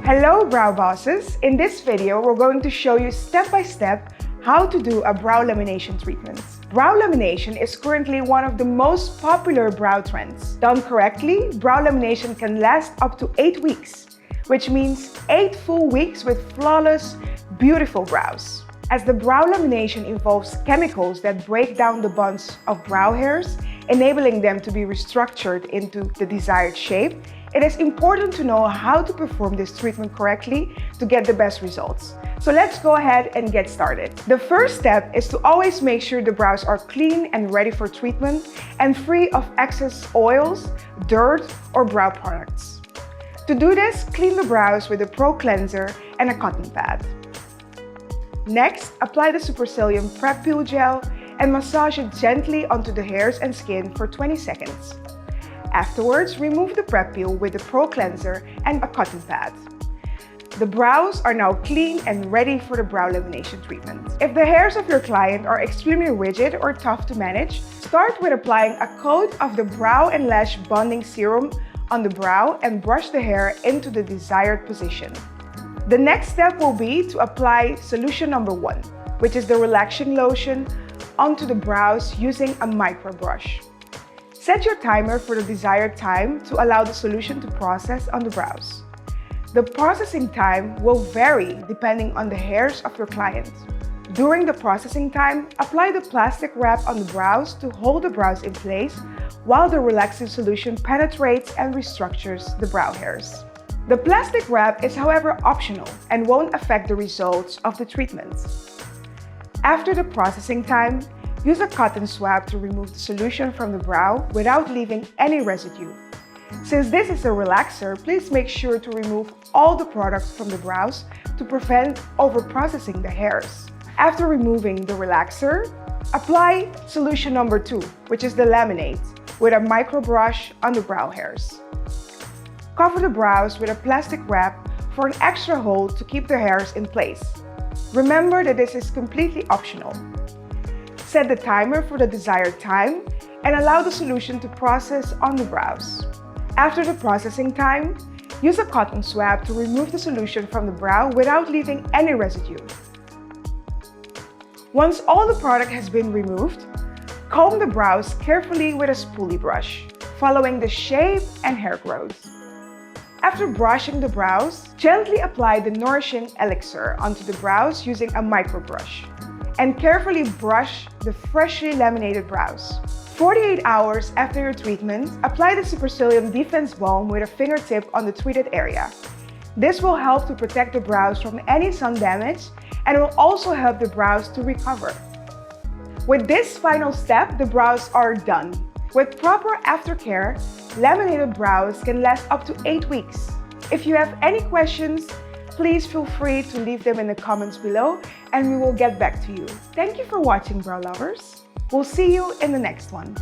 Hello brow bosses! In this video, we're going to show you step by step how to do a brow lamination treatment. Brow lamination is currently one of the most popular brow trends. Done correctly, brow lamination can last up to 8 weeks, which means 8 full weeks with flawless, beautiful brows. As the brow lamination involves chemicals that break down the bonds of brow hairs, enabling them to be restructured into the desired shape, it is important to know how to perform this treatment correctly to get the best results. So let's go ahead and get started. The first step is to always make sure the brows are clean and ready for treatment and free of excess oils, dirt, or brow products. To do this, clean the brows with a Pro Cleanser and a cotton pad. Next, apply the Supercilium Prep Peel Gel and massage it gently onto the hairs and skin for 20 seconds. Afterwards, remove the prep peel with the Pro Cleanser and a cotton pad. The brows are now clean and ready for the brow lamination treatment. If the hairs of your client are extremely rigid or tough to manage, start with applying a coat of the Brow and Lash Bonding Serum on the brow and brush the hair into the desired position. The next step will be to apply solution number 1, which is the relaxing lotion, onto the brows using a micro brush. Set your timer for the desired time to allow the solution to process on the brows. The processing time will vary depending on the hairs of your client. During the processing time, apply the plastic wrap on the brows to hold the brows in place while the relaxing solution penetrates and restructures the brow hairs. The plastic wrap is, however, optional and won't affect the results of the treatment. After the processing time, use a cotton swab to remove the solution from the brow without leaving any residue. Since this is a relaxer, please make sure to remove all the products from the brows to prevent overprocessing the hairs. After removing the relaxer, apply solution number 2, which is the laminate, with a micro brush on the brow hairs. Cover the brows with a plastic wrap for an extra hold to keep the hairs in place. Remember that this is completely optional. Set the timer for the desired time and allow the solution to process on the brows. After the processing time, use a cotton swab to remove the solution from the brow without leaving any residue. Once all the product has been removed, comb the brows carefully with a spoolie brush, following the shape and hair growth. After brushing the brows, gently apply the nourishing elixir onto the brows using a micro brush, and carefully brush the freshly laminated brows. 48 hours after your treatment, apply the Supercilium Defense Balm with a fingertip on the treated area. This will help to protect the brows from any sun damage and will also help the brows to recover. With this final step, the brows are done. With proper aftercare, laminated brows can last up to 8 weeks. If you have any questions, please feel free to leave them in the comments below and we will get back to you. Thank you for watching, brow lovers. We'll see you in the next one.